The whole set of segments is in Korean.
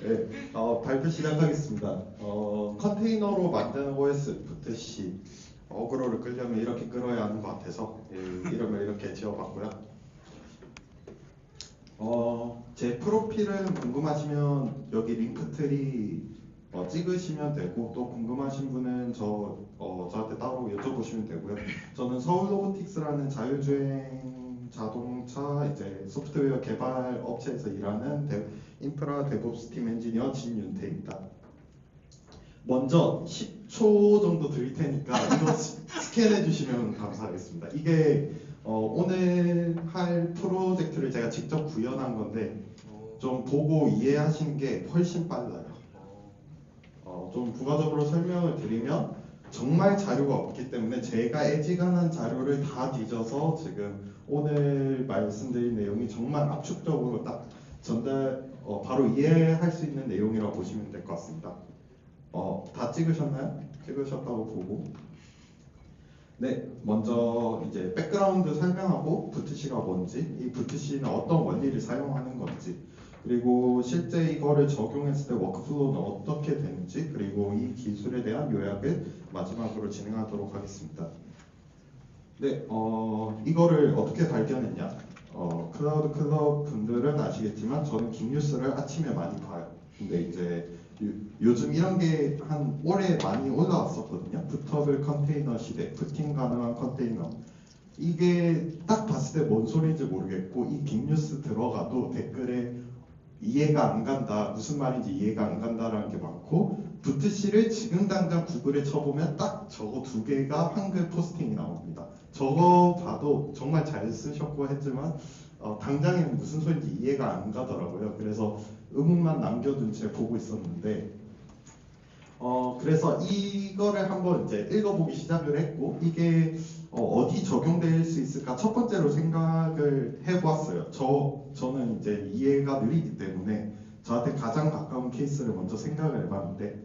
네, 발표 시작하겠습니다. 컨테이너로 만드는 OS 부트C 어그로를 끌려면 이렇게 끌어야 하는 것 같아서 이름을 이렇게 지어봤고요. 제 프로필은 궁금하시면 여기 링크트리 찍으시면 되고, 또 궁금하신 분은 저한테 따로 여쭤보시면 되고요. 저는 서울로보틱스라는 자율주행 자동차 이제 소프트웨어 개발 업체에서 일하는 인프라 데브옵스 팀 엔지니어 진윤태입니다. 먼저 10초 정도 드릴 테니까 이거 스캔해 주시면 감사하겠습니다. 이게 오늘 할 프로젝트를 제가 직접 구현한 건데 좀 보고 이해하시는 게 훨씬 빨라요. 좀 부가적으로 설명을 드리면 정말 자료가 없기 때문에 제가 애지간한 자료를 다 뒤져서 지금 오늘 말씀드린 내용이 정말 압축적으로 딱 바로 이해할 수 있는 내용이라고 보시면 될 것 같습니다. 다 찍으셨나요? 찍으셨다고 보고. 네, 먼저 이제 백그라운드 설명하고 부트C가 뭔지, 이 부트C는 어떤 원리를 사용하는 건지, 그리고 실제 이거를 적용했을 때 워크플로우는 어떻게 되는지, 그리고 이 기술에 대한 요약을 마지막으로 진행하도록 하겠습니다. 네, 이거를 어떻게 발견했냐? 클라우드 클럽 분들은 아시겠지만 저는 빅뉴스를 아침에 많이 봐요. 근데 이제 요즘 이런 게 한 올해 많이 올라왔었거든요. 붓터블 컨테이너 시대, 부팅 가능한 컨테이너. 이게 딱 봤을 때 뭔 소리인지 모르겠고 이 빅뉴스 들어가도 댓글에 이해가 안 간다, 무슨 말인지 이해가 안 간다라는 게 많고, 부트C를 지금 당장 구글에 쳐보면 딱 저거 두 개가 한글 포스팅이 나옵니다. 저거 봐도 정말 잘 쓰셨고 했지만 당장에는 무슨 소리인지 이해가 안 가더라고요. 그래서 의문만 남겨둔 채 보고 있었는데 그래서 이거를 한번 이제 읽어보기 시작을 했고 이게 어디 적용될 수 있을까 첫 번째로 생각을 해보았어요. 저는 이제 이해가 느리기 때문에 저한테 가장 가까운 케이스를 먼저 생각을 해봤는데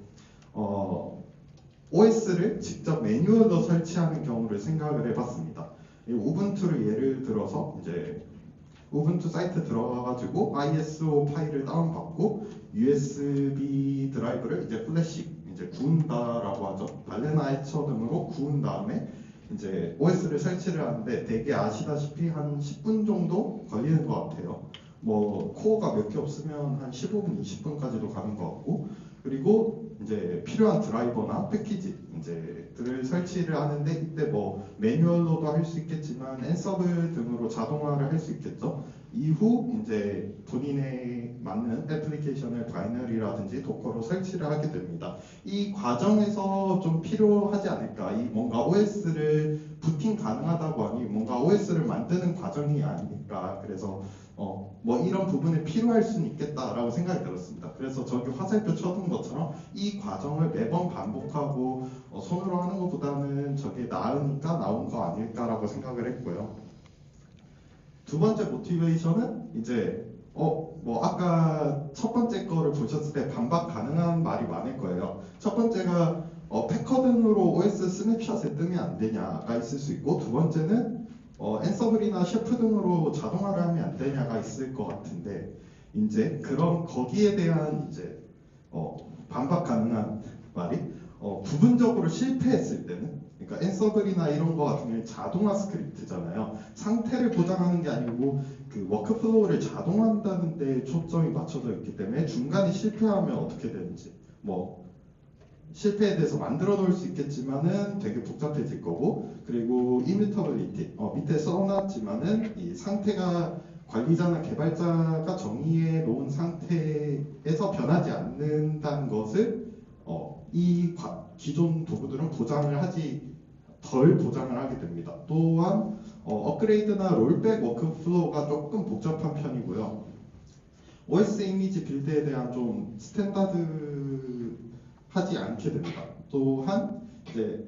OS를 직접 매뉴얼로 설치하는 경우를 생각을 해봤습니다. 이 우분투를 예를 들어서 이제 우분투 사이트 들어가가지고 ISO 파일을 다운받고 USB 드라이브를 이제 플래시 이제 구운다라고 하죠. 발레나 해처 등으로 구운 다음에 이제 OS를 설치를 하는데 대개 아시다시피 한 10분 정도 걸리는 것 같아요. 뭐 코어가 몇 개 없으면 한 15분, 20분까지도 가는 것 같고, 그리고 이제 필요한 드라이버나 패키지 이제들을 설치를 하는데 이때 뭐 매뉴얼로도 할 수 있겠지만 앤서블 등으로 자동화를 할 수 있겠죠. 이후 이제 본인에 맞는 애플리케이션을 바이너리라든지 도커로 설치를 하게 됩니다. 이 과정에서 좀 필요하지 않을까? 이 뭔가 OS를 부팅 가능하다고 하니 뭔가 OS를 만드는 과정이 아닐까? 그래서 뭐 이런 부분이 필요할 수는 있겠다라고 생각이 들었습니다. 그래서 저기 화살표 쳐둔 것처럼 이 과정을 매번 반복하고 손으로 하는 것보다는 저게 나으니까 나온 거 아닐까라고 생각을 했고요. 두 번째 모티베이션은 이제 뭐 아까 첫 번째 거를 보셨을 때 반박 가능한 말이 많을 거예요. 첫 번째가 패커든으로 OS 스냅샷에 뜨면 안 되냐가 있을 수 있고, 두 번째는 앤서블이나 셰프 등으로 자동화를 하면 안 되냐가 있을 것 같은데, 이제 그런 거기에 대한 이제 반박 가능한 말이 부분적으로 실패했을 때는, 그러니까 앤서블이나 이런 거 같은 경우는 자동화 스크립트잖아요. 상태를 보장하는 게 아니고 그 워크플로우를 자동화한다는 데 초점이 맞춰져 있기 때문에 중간에 실패하면 어떻게 되는지, 뭐 실패에 대해서 만들어 놓을 수 있겠지만은 되게 복잡해질 거고, 그리고 이뮤터빌리티 밑에 써놨지만은 이 상태가 관리자나 개발자가 정의해 놓은 상태에서 변하지 않는다는 것을 기존 도구들은 덜 보장을 하게 됩니다. 또한 업그레이드나 롤백 워크플로우가 조금 복잡한 편이고요. OS 이미지 빌드에 대한 좀 스탠다드 하지 않게 됩니다. 또한 이제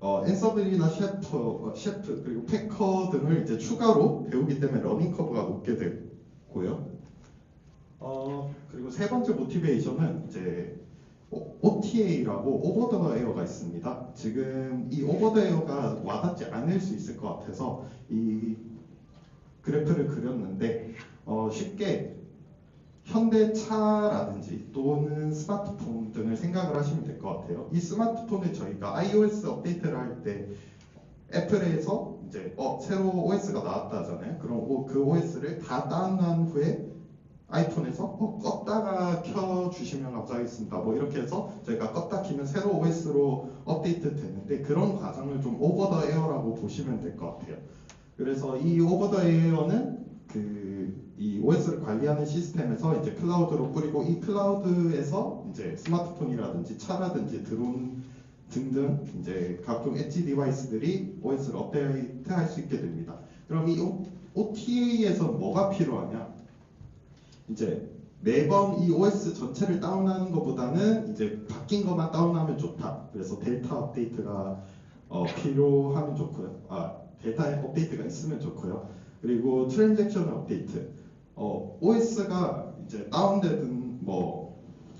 앤서블이나 셰프 그리고 패커 등을 이제 추가로 배우기 때문에 러닝 커브가 높게 되고요. 그리고 세 번째 모티베이션은 이제 OTA라고 오버 더 에어가 있습니다. 지금 이 오버 더 에어가 와닿지 않을 수 있을 것 같아서 이 그래프를 그렸는데 쉽게 현대차라든지 또는 스마트폰 등을 생각을 하시면 될 것 같아요. 이 스마트폰을 저희가 iOS 업데이트를 할 때 애플에서 이제 새로 OS가 나왔다 하잖아요. 그럼 그 OS를 다 다운한 후에 아이폰에서 껐다가 켜주시면 감사하겠습니다. 뭐 이렇게 해서 저희가 껐다 키면 새로 OS로 업데이트 되는데 그런 과정을 좀 오버 더 에어라고 보시면 될 것 같아요. 그래서 이 오버 더 에어는 이 OS를 관리하는 시스템에서 이제 클라우드로 뿌리고 이 클라우드에서 이제 스마트폰이라든지 차라든지 드론 등등 이제 각종 엣지 디바이스들이 OS를 업데이트할 수 있게 됩니다. 그럼 이 OTA에서 뭐가 필요하냐? 이제 매번 이 OS 전체를 다운하는 것보다는 이제 바뀐 것만 다운하면 좋다. 그래서 데이터 업데이트가 필요하면 좋고요. 데이터 업데이트가 있으면 좋고요. 그리고 트랜잭션 업데이트. OS가 이제 다운되든 뭐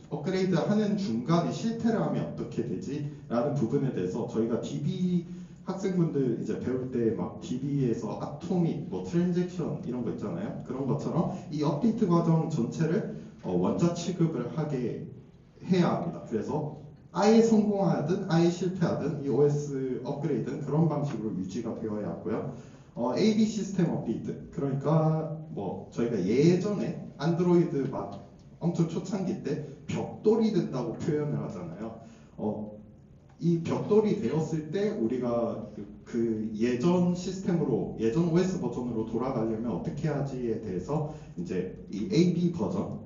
업그레이드 하는 중간에 실패를 하면 어떻게 되지? 라는 부분에 대해서 저희가 DB 학생분들 이제 배울 때 막 DB에서 아토믹, 뭐 트랜잭션 이런 거 있잖아요. 그런 것처럼 이 업데이트 과정 전체를 원자 취급을 하게 해야 합니다. 그래서 아예 성공하든 아예 실패하든 이 OS 업그레이드는 그런 방식으로 유지가 되어야 하고요. AB 시스템 업데이트. 그러니까 뭐 저희가 예전에 안드로이드 막 엄청 초창기 때 벽돌이 된다고 표현을 하잖아요. 이 벽돌이 되었을 때 우리가 그 예전 시스템으로 예전 OS 버전으로 돌아가려면 어떻게 하지에 대해서 이제 이 AB 버전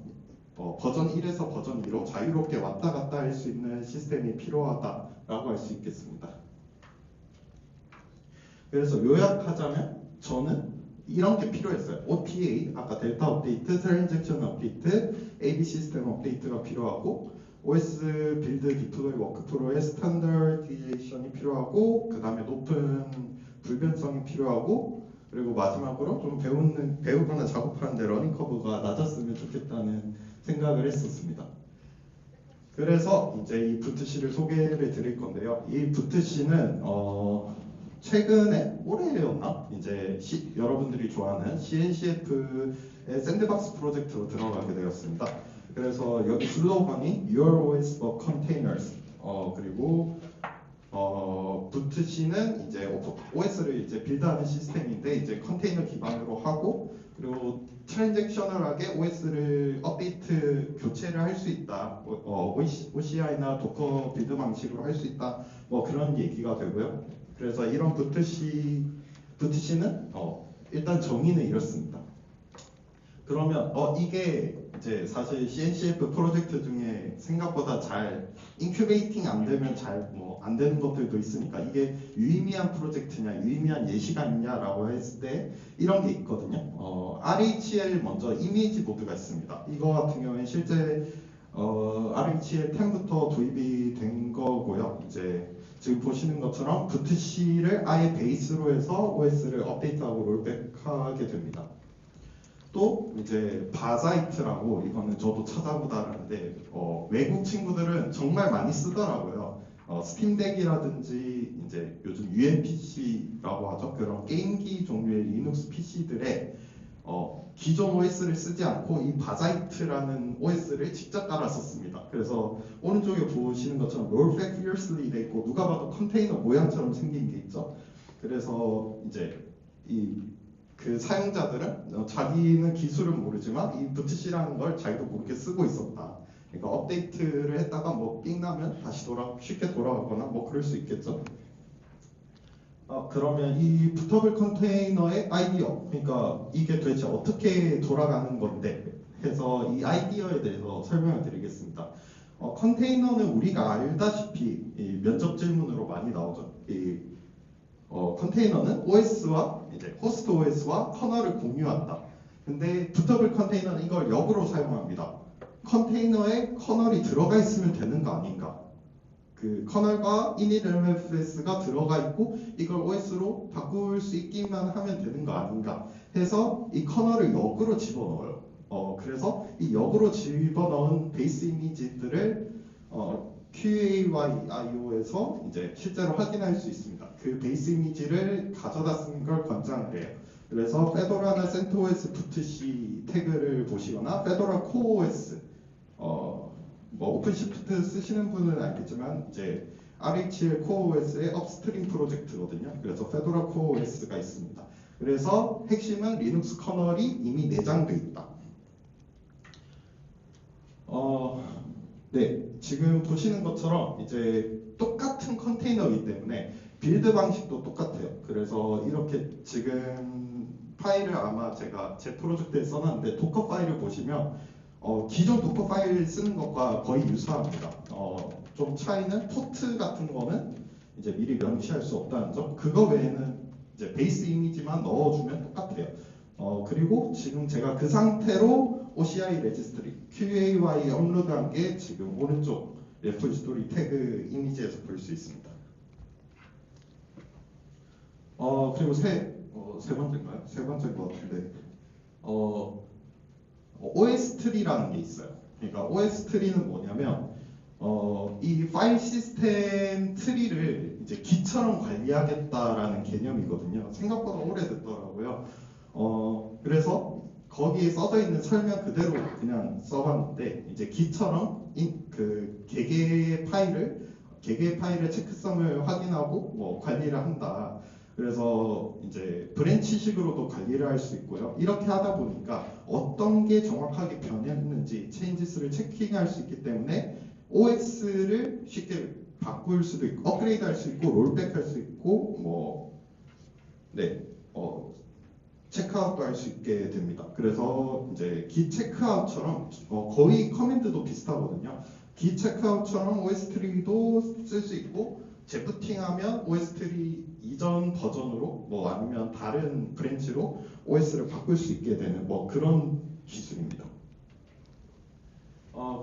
버전 1에서 버전 2로 자유롭게 왔다 갔다 할 수 있는 시스템이 필요하다라고 할 수 있겠습니다. 그래서 요약하자면 저는 이런 게 필요했어요. OTA, 아까 데이터 업데이트, 트랜잭션 업데이트, AB 시스템 업데이트가 필요하고 OS 빌드 디플로이 워크프로의 스탠더디제이션이 필요하고 그 다음에 높은 불변성이 필요하고 그리고 마지막으로 좀 배우거나 작업하는데 러닝 커브가 낮았으면 좋겠다는 생각을 했었습니다. 그래서 이제 이 부트C를 소개를 드릴 건데요. 이 부트C는 최근에 올해였나? 이제 여러분들이 좋아하는 CNCF의 샌드박스 프로젝트로 들어가게 되었습니다. 그래서 여기 슬로건이 Your OS for Containers. 그리고 부트C는 이제 OS를 이제 빌드하는 시스템인데 이제 컨테이너 기반으로 하고 그리고 트랜잭셔널하게 OS를 업데이트 교체를 할 수 있다. OCI나 도커 빌드 방식으로 할 수 있다. 뭐 그런 얘기가 되고요. 그래서 이런 부트C는 일단 정의는 이렇습니다. 그러면 이게 이제 사실 CNCF 프로젝트 중에 생각보다 잘 인큐베이팅 안 되면 잘 뭐 안 되는 것들도 있으니까 이게 유의미한 프로젝트냐 유의미한 예시가 있냐라고 했을 때 이런 게 있거든요. RHL 먼저 이미지 모드가 있습니다. 이거 같은 경우에 실제 RHL 10부터 도입이 된 거고요. 이제 지금 보시는 것처럼 부트C를 아예 베이스로 해서 OS를 업데이트하고 롤백하게 됩니다. 또 이제 바자이트라고 이거는 저도 찾아보다라는데 외국 친구들은 정말 많이 쓰더라고요. 스팀덱이라든지 이제 요즘 UMPC라고 하죠. 그런 게임기 종류의 리눅스 PC들에 기존 OS를 쓰지 않고 이 바자이트라는 OS를 직접 깔아 썼습니다. 그래서 오른쪽에 보시는 것처럼 롤백 fiercely 돼 있고 누가 봐도 컨테이너 모양처럼 생긴 게 있죠. 그래서 이제 그 사용자들은 자기는 기술은 모르지만 이 부트C라는 걸 자기도 모르게 쓰고 있었다. 그러니까 업데이트를 했다가 뭐 삥 나면 다시 쉽게 돌아가거나 뭐 그럴 수 있겠죠. 그러면 이 부터블 컨테이너의 아이디어, 그러니까 이게 도대체 어떻게 돌아가는 건데 해서 이 아이디어에 대해서 설명을 드리겠습니다. 컨테이너는 우리가 알다시피 이 면접 질문으로 많이 나오죠. 컨테이너는 OS와 이제 호스트 OS와 커널을 공유한다. 근데 부터블 컨테이너는 이걸 역으로 사용합니다. 컨테이너에 커널이 들어가 있으면 되는 거 아닌가? 그 커널과 initLMFS가 들어가 있고 이걸 OS로 바꿀 수 있기만 하면 되는 거 아닌가 해서 이 커널을 역으로 집어넣어요. 그래서 이 역으로 집어넣은 베이스 이미지들을 QAYIO에서 이제 실제로 확인할 수 있습니다. 그 베이스 이미지를 가져다 쓴 걸 권장을 해요. 그래서 페도라나 CentOS 부트C 태그를 보시거나 페도라 코어OS 뭐 오픈시프트 쓰시는 분은 알겠지만 이제 RHEL 코어OS의 업스트림 프로젝트거든요. 그래서 페도라 코어OS가 있습니다. 그래서 핵심은 리눅스 커널이 이미 내장돼 있다. 네, 지금 보시는 것처럼 이제 똑같은 컨테이너이기 때문에 빌드 방식도 똑같아요. 그래서 이렇게 지금 파일을 아마 제가 제 프로젝트에 써놨는데 도커 파일을 보시면 기존 도커 파일 쓰는 것과 거의 유사합니다. 좀 차이는 포트 같은 거는 이제 미리 명시할 수 없다는 점. 그거 외에는 이제 베이스 이미지만 넣어주면 똑같아요. 그리고 지금 제가 그 상태로 OCI 레지스트리 QAY 업로드한 게 지금 오른쪽 레포지토리 태그 이미지에서 볼 수 있습니다. 그리고 세 번째인가요? 세 번째인 것 같은데 OS 트리라는 게 있어요. 그러니까 OS 트리는 뭐냐면 이 파일 시스템 트리를 이제 기처럼 관리하겠다라는 개념이거든요. 생각보다 오래됐더라고요. 그래서 거기에 써져 있는 설명 그대로 그냥 써봤는데 이제 기처럼 그 개개의 파일을 체크성을 확인하고 뭐 관리를 한다. 그래서 이제 브랜치식으로도 관리를 할 수 있고요. 이렇게 하다 보니까 어떤 게 정확하게 변했는지 체인지스를 체킹할 수 있기 때문에 OS를 쉽게 바꿀 수도 있고 업그레이드 할 수 있고 롤백 할 수 있고 체크아웃도 할 수 있게 됩니다. 그래서 이제 기 체크아웃처럼 거의 커맨드도 비슷하거든요. 기 체크아웃처럼 OS 트리도 쓸 수 있고 재부팅하면 OS 트리 이전 버전으로 뭐 아니면 다른 브랜치로 OS를 바꿀 수 있게 되는 뭐 그런 기술입니다.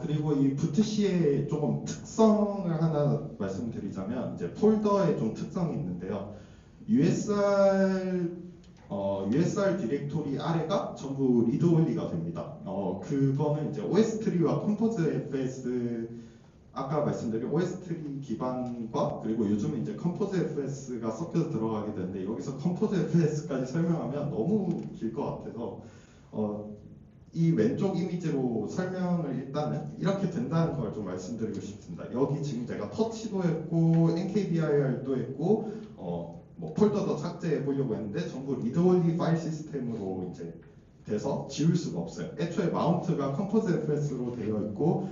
그리고 이 부트C의 조금 특성을 하나 말씀드리자면 이제 폴더에 좀 특성이 있는데요. USR 디렉토리 아래가 전부 리드 올리가 됩니다. 그거는 이제 OS 트리와 컴포즈 FS 아까 말씀드린 OS 트리 기반과 그리고 요즘은 이제 컴포즈 FS가 섞여서 들어가게 되는데 여기서 컴포즈 FS까지 설명하면 너무 길 것 같아서 이 왼쪽 이미지로 설명을 일단은 이렇게 된다는 걸 좀 말씀드리고 싶습니다. 여기 지금 제가 터치도 했고 NKDIR도 했고 뭐 폴더도 삭제해 보려고 했는데 전부 리드 올리 파일 시스템으로 이제 돼서 지울 수가 없어요. 애초에 마운트가 컴포즈 FS로 되어 있고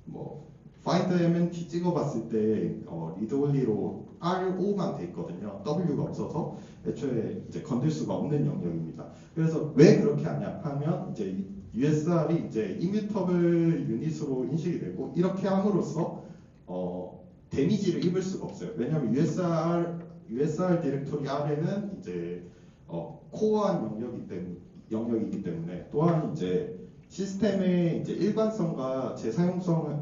뭐 find MNT 찍어봤을 때 리드 올리로 R5만 돼 있거든요. W가 없어서 애초에 이제 건들 수가 없는 영역입니다. 그래서 왜 그렇게 하냐 하면 이제 USR이 이제 이뮤터블 유닛으로 인식이 되고 이렇게 함으로써 데미지를 입을 수가 없어요. 왜냐하면 USR 디렉토리 R에는 이제 코어한 영역이기 때문에 또한 이제 시스템의 이제 일관성과 재사용성을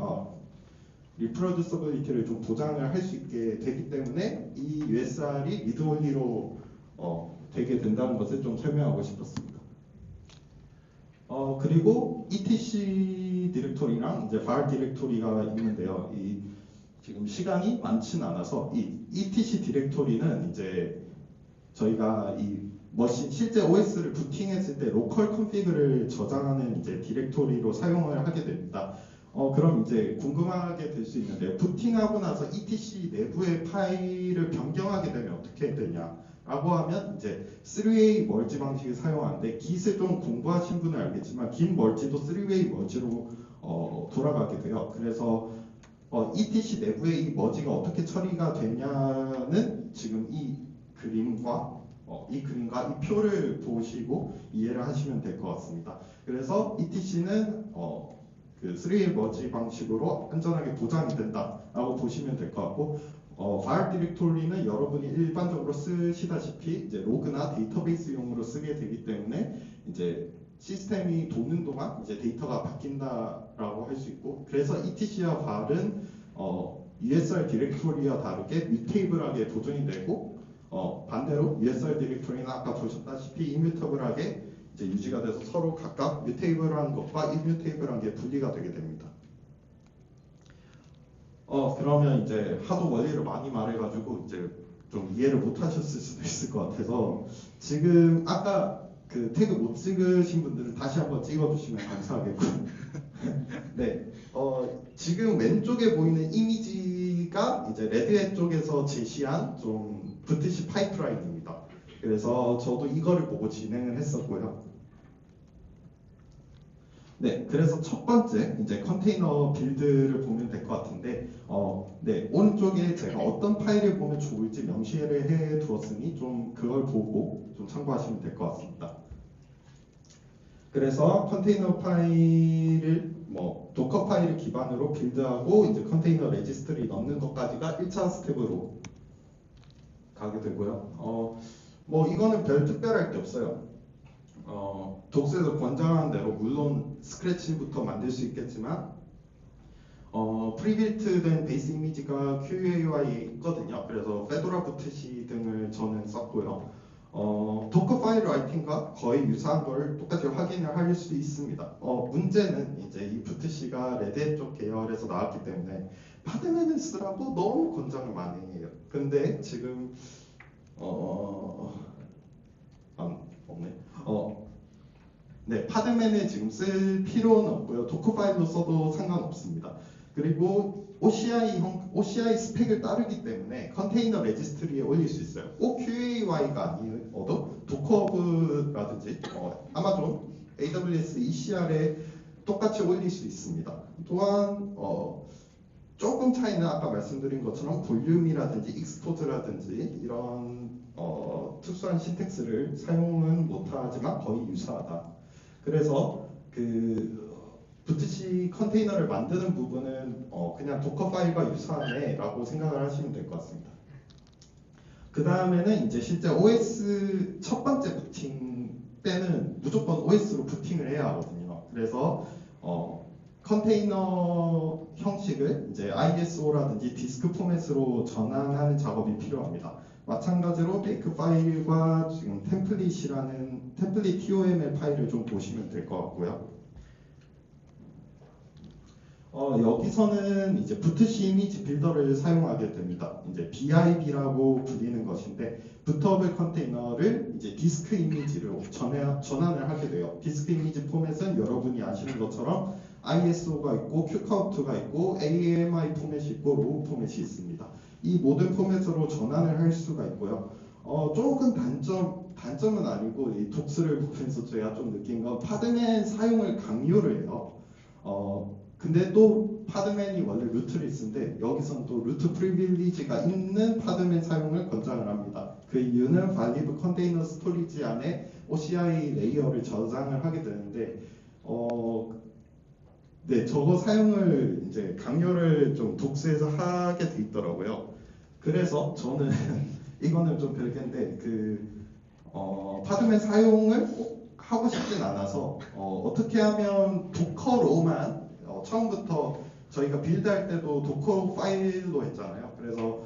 리프로듀서빌리티를 좀 보장을 할 수 있게 되기 때문에 이 USR이 리드 올리로 되게 된다는 것을 좀 설명하고 싶었습니다. 그리고 ETC 디렉토리랑 이제 var 디렉토리가 있는데요. 지금 시간이 많지는 않아서 이 ETC 디렉토리는 이제 저희가 이 머신 실제 OS를 부팅했을 때 로컬 컨피그를 저장하는 이제 디렉토리로 사용을 하게 됩니다. 그럼 이제 궁금하게 될 수 있는데요. 부팅하고 나서 ETC 내부의 파일을 변경하게 되면 어떻게 되냐라고 하면 이제 3way 멀지 방식을 사용하는데 Git을 좀 공부하신 분은 알겠지만 Git 멀지도 3way 멀지로 돌아가게 돼요. 그래서 ETC 내부의 이 머지가 어떻게 처리가 되냐는 지금 이 그림과 이 표를 보시고 이해를 하시면 될 것 같습니다. 그래서 ETC는 그 3way 머지 방식으로 안전하게 보장이 된다라고 보시면 될 것 같고 var 디렉토리는 여러분이 일반적으로 쓰시다시피 이제 로그나 데이터베이스용으로 쓰게 되기 때문에 이제 시스템이 도는 동안 이제 데이터가 바뀐다라고 할 수 있고 그래서 ETC와 var은 USR 디렉토리와 다르게 뮤테이블하게 보존이 되고 반대로 USR 디렉토리는 아까 보셨다시피 이뮤터블하게 이제 유지가 돼서 서로 각각 뮤테이블한 것과 이뮤테이블한 게 분리가 되게 됩니다. 그러면 이제 하도 원리를 많이 말해가지고 이제 좀 이해를 못 하셨을 수도 있을 것 같아서 지금 아까 그 태그 못 찍으신 분들은 다시 한번 찍어주시면 감사하겠고요. 네, 지금 왼쪽에 보이는 이미지가 이제 레드햇 쪽에서 제시한 좀 VTC 파이프라인입니다. 그래서 저도 이거를 보고 진행을 했었고요. 네, 그래서 첫 번째 이제 컨테이너 빌드를 보면 될 것 같은데, 네, 오른쪽에 제가 어떤 파일을 보면 좋을지 명시를 해 두었으니 좀 그걸 보고 좀 참고하시면 될 것 같습니다. 그래서 컨테이너 파일을 도커 파일을 기반으로 빌드하고 이제 컨테이너 레지스트리 넣는 것까지가 1차 스텝으로 가게 되고요. 이거는 별 특별할 게 없어요. 독스에서 권장하는 대로 물론 스크래치부터 만들 수 있겠지만 프리빌트된 베이스 이미지가 QUAY에 있거든요. 그래서 페도라 부트시 등을 저는 썼고요. 도커 파일 라이팅과 거의 유사한 걸 똑같이 확인을 할 수 있습니다. 문제는 이제 이 부트시가 레드햇 쪽 계열에서 나왔기 때문에 파드맨을 쓰라고 너무 권장을 많이 해요. 근데 지금 없네. 네, 파드맨을 지금 쓸 필요는 없고요. 도커 파일로 써도 상관없습니다. 그리고 OCI 스펙을 따르기 때문에 컨테이너 레지스트리에 올릴 수 있어요. 꼭 QAY가 아니어도 도커브라든지 아마존, AWS ECR에 똑같이 올릴 수 있습니다. 또한 조금 차이는 아까 말씀드린 것처럼 볼륨이라든지 익스포트라든지 이런 특수한 신텍스를 사용은 못하지만 거의 유사하다. 그래서 그 VTC 컨테이너를 만드는 부분은 그냥 도커 파일과 유사하네 라고 생각을 하시면 될 것 같습니다. 그 다음에는 이제 실제 OS 첫 번째 부팅 때는 무조건 OS로 부팅을 해야 하거든요. 그래서 컨테이너 형식을 이제 ISO라든지 디스크 포맷으로 전환하는 작업이 필요합니다. 마찬가지로 메이크 파일과 지금 템플릿이라는 템플릿 TOML 파일을 좀 보시면 될 것 같고요. 여기서는 이제 부트시 이미지 빌더를 사용하게 됩니다. 이제 BIB라고 불리는 것인데 부터블 컨테이너를 이제 디스크 이미지로 전환을 하게 돼요. 디스크 이미지 포맷은 여러분이 아시는 것처럼 ISO가 있고 큐카우트가 있고 AMI 포맷이 있고 로우 포맷이 있습니다. 이 모든 포맷으로 전환을 할 수가 있고요. 조금 단점은 아니고 이 독스를 보면서 제가 좀 느낀 건 파드맨 사용을 강요를 해요. 근데 또 파드맨이 원래 루트리스인데 여기서는 또 루트 프리빌리지가 있는 파드맨 사용을 권장을 합니다. 그 이유는 발리브 컨테이너 스토리지 안에 OCI 레이어를 저장을 하게 되는데 네, 저거 사용을 이제 강요를 좀 독스에서 하게 돼 있더라고요. 그래서 저는 이거는 좀 별개인데 파드맨 사용을 꼭 하고 싶진 않아서 어떻게 하면 도커로만 처음부터 저희가 빌드할 때도 도커 파일로 했잖아요. 그래서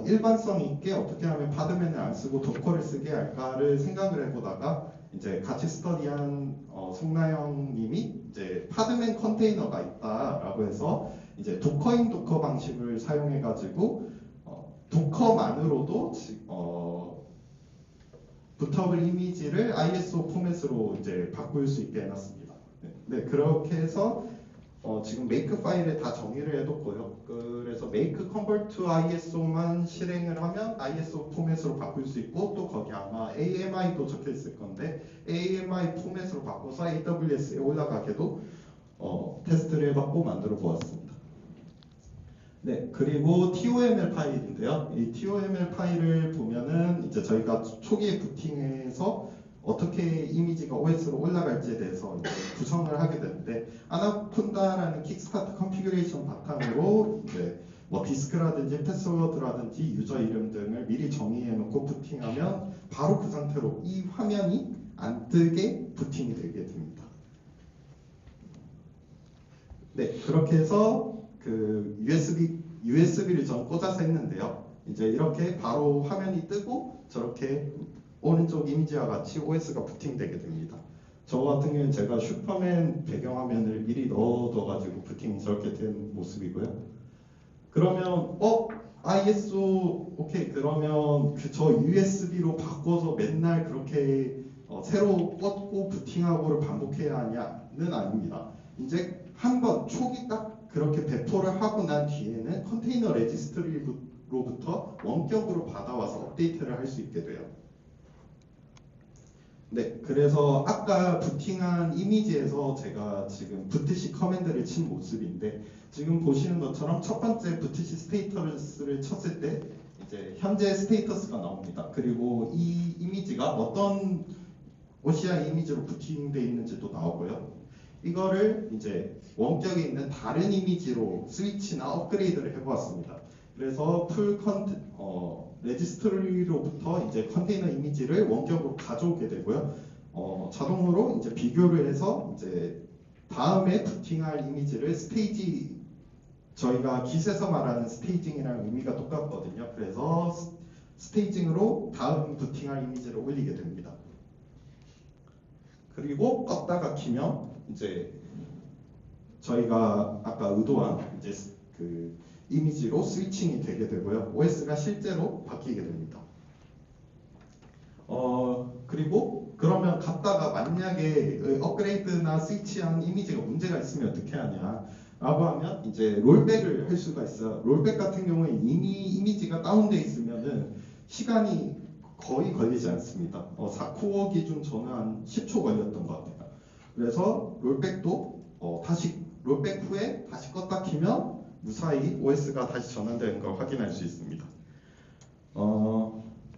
일반성 있게 어떻게 하면 파드맨을 안 쓰고 도커를 쓰게 할까를 생각을 해보다가 이제 같이 스터디한 송나영 님이 이제 파드맨 컨테이너가 있다라고 해서 이제 도커인 도커 방식을 사용해 가지고 도커만으로도 부터블 이미지를 ISO 포맷으로 이제 바꿀 수 있게 해놨습니다. 네, 그렇게 해서 지금 메이크 파일에 다 정의를 해뒀고요. 그래서 make convert to ISO만 실행을 하면 ISO 포맷으로 바꿀 수 있고 또 거기 아마 AMI도 적혀 있을 건데 AMI 포맷으로 바꿔서 AWS에 올라가게도 테스트를 해봤고 만들어 보았습니다. 네, 그리고 TOML 파일인데요. 이 TOML 파일을 보면은 이제 저희가 초기에 부팅해서 어떻게 이미지가 OS로 올라갈지에 대해서 이제 구성을 하게 되는데 아나콘다라는 킥스타트 컨피그레이션 바탕으로 이제 디스크라든지 패스워드라든지 유저 이름 등을 미리 정의해 놓고 부팅하면 바로 그 상태로 이 화면이 안 뜨게 부팅이 되게 됩니다. 네, 그렇게 해서 그 USB를 전 꽂아서 했는데요. 이제 이렇게 바로 화면이 뜨고 저렇게 오른쪽 이미지와 같이 OS가 부팅되게 됩니다. 저 같은 경우는 제가 슈퍼맨 배경화면을 미리 넣어둬가지고 부팅이 저렇게 된 모습이고요. 그러면 ISO 오케이 그러면 저 USB로 바꿔서 맨날 그렇게 새로 꽂고 부팅하고를 반복해야 하냐는 아닙니다. 이제 한번 초기 딱 그렇게 배포를 하고 난 뒤에는 컨테이너 레지스트리로부터 원격으로 받아와서 업데이트를 할 수 있게 돼요. 네, 그래서 아까 부팅한 이미지에서 제가 지금 부트시 커맨드를 친 모습인데 지금 보시는 것처럼 첫 번째 부트시 스테이터스를 쳤을 때 이제 현재 스테이터스가 나옵니다. 그리고 이 이미지가 어떤 OCI 이미지로 부팅되어 있는지도 나오고요. 이거를 이제 원격에 있는 다른 이미지로 스위치나 업그레이드를 해보았습니다. 그래서 레지스트리로부터 이제 컨테이너 이미지를 원격으로 가져오게 되고요. 자동으로 이제 비교를 해서 이제 다음에 부팅할 이미지를 스테이지 저희가 깃에서 말하는 스테이징이랑 의미가 똑같거든요. 그래서 스테이징으로 다음 부팅할 이미지를 올리게 됩니다. 그리고 껐다가 키면 이제 저희가 아까 의도한 이제 그 이미지로 스위칭이 되게 되고요. OS가 실제로 바뀌게 됩니다. 그리고 그러면 갔다가 만약에 업그레이드나 스위치한 이미지가 문제가 있으면 어떻게 하냐 라고 하면 이제 롤백을 할 수가 있어요. 롤백 같은 경우에 이미 이미지가 다운돼 있으면은 시간이 거의 걸리지 않습니다. 4코어 기준 저는 한 10초 걸렸던 것 같아요. 그래서 롤백도 다시 롤백 후에 다시 껐다 키면 무사히 OS가 다시 전환되는 걸 확인할 수 있습니다.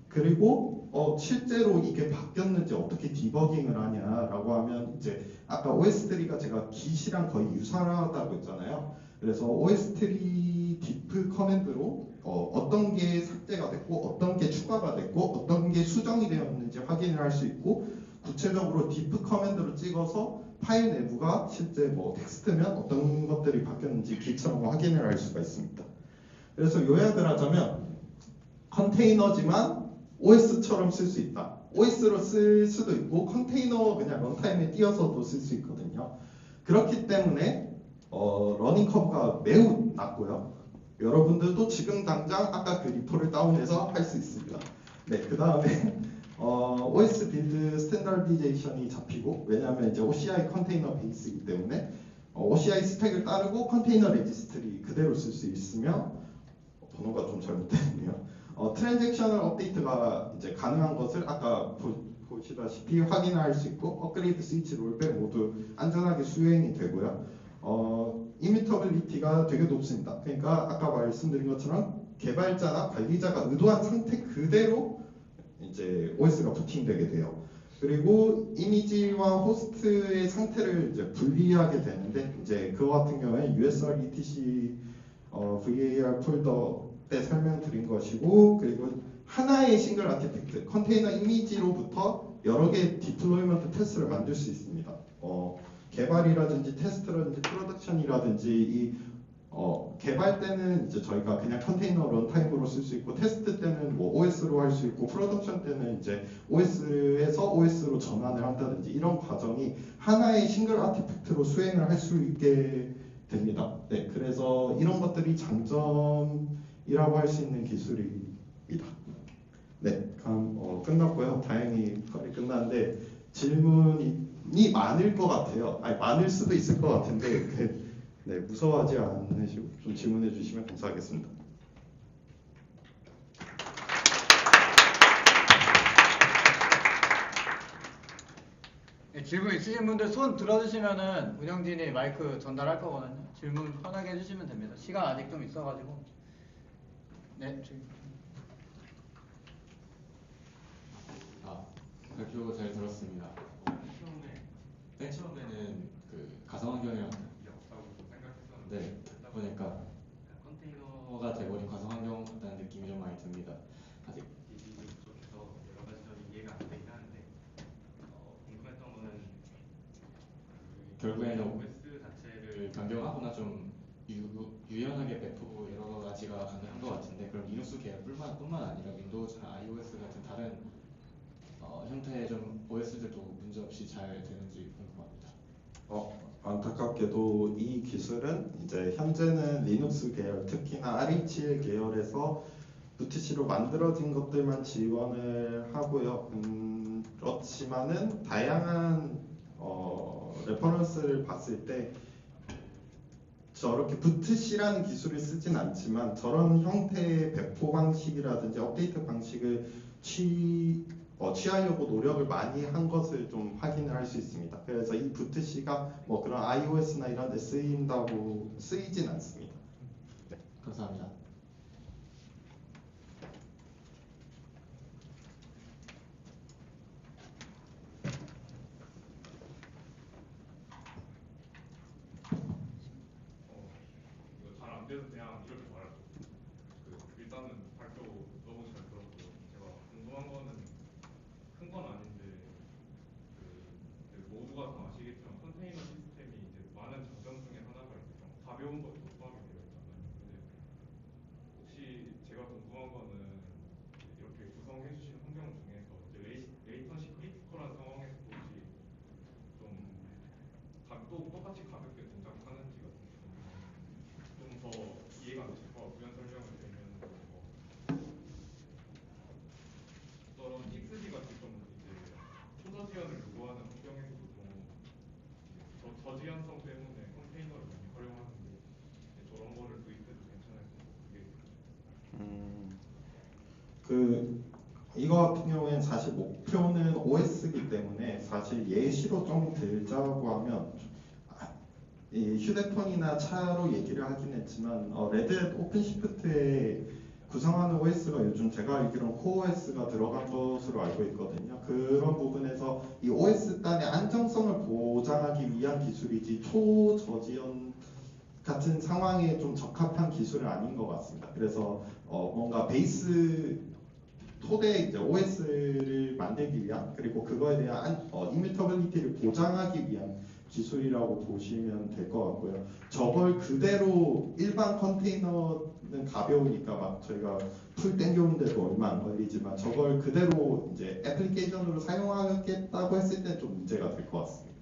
그리고 실제로 이게 바뀌었는지 어떻게 디버깅을 하냐라고 하면 이제 아까 OS3가 제가 깃이랑 거의 유사하다고 했잖아요. 그래서 OS3 diff 커맨드로 어떤 게 삭제가 됐고 어떤 게 추가가 됐고 어떤 게 수정이 되었는지 확인을 할 수 있고 구체적으로 diff 커맨드로 찍어서 파일 내부가 실제 뭐 텍스트면 어떤 것들이 바뀌었는지 깃처럼 확인을 할 수가 있습니다. 그래서 요약을 하자면 컨테이너지만 OS처럼 쓸 수 있다. OS로 쓸 수도 있고 컨테이너 그냥 런타임에 띄어서도 쓸 수 있거든요. 그렇기 때문에 러닝 커브가 매우 낮고요. 여러분들도 지금 당장 아까 그 리포를 다운해서 할 수 있습니다. 네, 그 다음에 OS 빌드 스탠다디제이션이 잡히고 왜냐하면 이제 OCI 컨테이너 베이스이기 때문에 OCI 스펙을 따르고 컨테이너 레지스트리 그대로 쓸 수 있으며 번호가 좀 잘못됐네요. 트랜잭셔널 업데이트가 이제 가능한 것을 아까 보시다시피 확인할 수 있고 업그레이드 스위치 롤백 모두 안전하게 수행이 되고요. 이미터빌리티가 되게 높습니다. 그러니까 아까 말씀드린 것처럼 개발자나 관리자가 의도한 상태 그대로 이제 OS가 부팅되게 돼요. 그리고 이미지와 호스트의 상태를 이제 분리하게 되는데 이제 그거 같은 경우에 USR etc VAR 폴더 때 설명드린 것이고 그리고 하나의 싱글 아티팩트 컨테이너 이미지로부터 여러 개의 디플로이먼트 테스트를 만들 수 있습니다. 개발이라든지 테스트라든지 프로덕션이라든지 이 개발 때는 이제 저희가 그냥 컨테이너 런타임으로 쓸 수 있고 테스트 때는 뭐 OS로 할 수 있고 프로덕션 때는 이제 OS에서 OS로 전환을 한다든지 이런 과정이 하나의 싱글 아티팩트로 수행을 할 수 있게 됩니다. 네, 그래서 이런 것들이 장점이라고 할 수 있는 기술입니다. 네, 끝났고요. 다행히 거의 끝났는데 질문이 많을 것 같아요. 아니 많을 수도 있을 것 같은데 네, 무서워하지 않으시고 좀 질문해 주시면 감사하겠습니다. 네, 질문 있으신 분들 손 들어주시면은 운영진이 마이크 전달할 거거든요. 질문 편하게 해주시면 됩니다. 시간 아직 좀 있어가지고. 네, 발표 잘 들었습니다. 맨 처음에는 그 가상환경이랑 네, 보니까 컨테이너가 돼버린 가상환경 같다는 느낌이 좀 많이 듭니다. 아직 DB 쪽에서 여러 가지 점이 이해가 안 되긴 하는데 궁금했던 거는 결국에는 OS 자체를 변경하거나 좀 유연하게 배포 여러 가지가 가능한 것 같은데 그럼 리눅스 계열뿐만 아니라 윈도우즈나 iOS 같은 다른 형태의 좀 OS들도 문제 없이 잘 되는지 궁금합니다. 안타깝게도 이 기술은 이제 현재는 리눅스 계열, 특히나 RH 계열에서 VTC로 만들어진 것들만 지원을 하고요. 그렇지만은 다양한 레퍼런스를 봤을 때 저렇게 VTC라는 기술을 쓰진 않지만 저런 형태의 배포 방식이라든지 업데이트 방식을 취하려고 노력을 많이 한 것을 좀 확인을 할 수 있습니다. 그래서 이 VTC가 뭐 그런 iOS나 이런 데 쓰이진 않습니다. 네. 감사합니다. 이거 잘 안 돼서 그냥 이렇게 말할게요. 일단은 발표 너무 잘 들었고요. 제가 궁금한 거는 큰 건 아닌데 모두가 다 아시겠지만 컨테이너 시스템이 이제 많은 장점 중에 하나가 이제 좀 가벼운 것도 포함이 되어 있잖아요. 근데 혹시 제가 궁금한 거는 이렇게 구성해 주신 환경 중에서 이제 레이턴시 크리티컬한 상황에서 혹시 또 똑같이 가볍게 동작하는지가 좀 더 이해가 안 되실 것 같고요. 설명을 드리면 저런 픽스지 같이 좀 이제 초저지연을 요구하는 환경에서도 좀 저지연성 때문에 컨테이너를 많이 활용하는데 저런 거를 도입해도 괜찮을까? 그게 이거 같은 경우에는 사실 목표는 OS이기 때문에 사실 예시로 좀 들자고 하면 이 휴대폰이나 차로 얘기를 하긴 했지만 레드햇 오픈시프트에 구성하는 OS가 요즘 제가 알기로는 코어OS가 들어간 것으로 알고 있거든요. 그런 부분에서 이 OS 단의 안정성을 보장하기 위한 기술이지 초저지연 같은 상황에 좀 적합한 기술은 아닌 것 같습니다. 그래서 뭔가 베이스 토대 이제 OS를 만들기 위한 그리고 그거에 대한 이뮤터빌리티를 보장하기 위한 기술이라고 보시면 될 것 같고요. 저걸 그대로 일반 컨테이너는 가벼우니까 막 저희가 풀 땡겨오는데도 얼마 안 걸리지만 저걸 그대로 이제 애플리케이션으로 사용하겠다고 했을 때 좀 문제가 될 것 같습니다.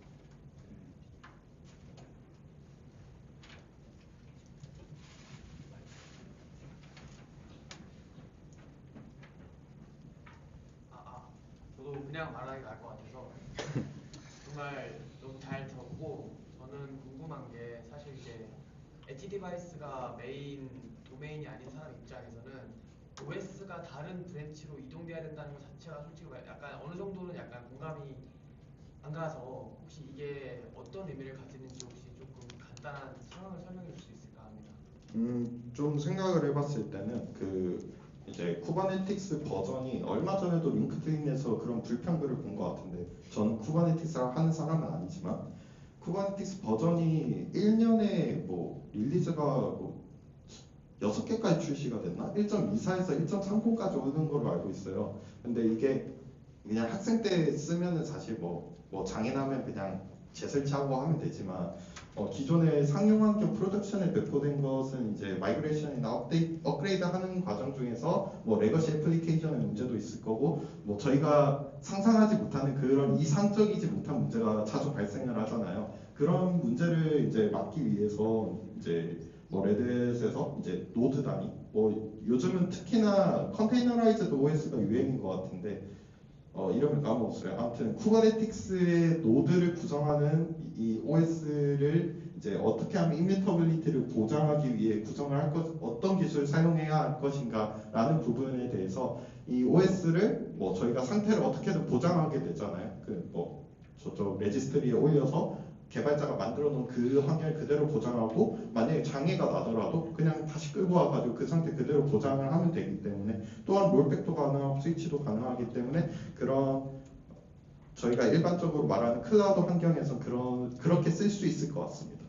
저도 그냥 말하기 나을 것 같아서 정말 너무 잘 들었고 저는 궁금한 게 사실 이제 엣지 디바이스가 메인 도메인이 아닌 사람 입장에서는 OS가 다른 브랜치로 이동돼야 된다는 것 자체가 솔직히 약간 어느 정도는 약간 공감이 안 가서 혹시 이게 어떤 의미를 가지는지 혹시 조금 간단한 상황을 설명해 줄 수 있을까 합니다. 좀 생각을 해봤을 때는 이제 쿠버네티क्스 버전이 얼마 전에도 링크드인에서 그런 불평들을 본 것 같은데 전 쿠버네티क्스를 하는 사람은 아니지만 쿠버네티क्스 버전이 1년에 뭐 릴리즈가 뭐 6개까지 출시가 됐나? 1.24에서 1.30까지 오는 걸로 알고 있어요. 근데 이게 그냥 학생 때 쓰면은 사실 뭐 장애나면 그냥 재설치하고 하면 되지만 기존의 상용 환경 프로덕션에 배포된 것은 이제 마이그레이션이나 업그레이드 하는 과정 중에서 뭐 레거시 애플리케이션의 문제도 있을 거고 뭐 저희가 상상하지 못하는 그런 이상적이지 못한 문제가 자주 발생을 하잖아요. 그런 문제를 이제 막기 위해서 이제 뭐 레드햇에서 이제 노드 단위 뭐 요즘은 특히나 컨테이너라이즈드 OS가 유행인 것 같은데 이름을 까먹었어요. 아무튼 쿠버네티क्스의 노드를 구성하는 이 OS를 이제 어떻게 하면 이뮤터빌리티를 보장하기 위해 구성을 어떤 기술을 사용해야 할 것인가라는 부분에 대해서 이 OS를 뭐 저희가 상태를 어떻게든 보장하게 되잖아요. 저쪽 레지스트리에 올려서 개발자가 만들어 놓은 그 환경을 그대로 보장하고 만약에 장애가 나더라도 그냥 다시 끌고 와가지고 그 상태 그대로 보장을 하면 되기 때문에 또한 롤백도 가능하고 스위치도 가능하기 때문에 그런 저희가 일반적으로 말하는 클라우드 환경에서 그렇게 쓸 수 있을 것 같습니다.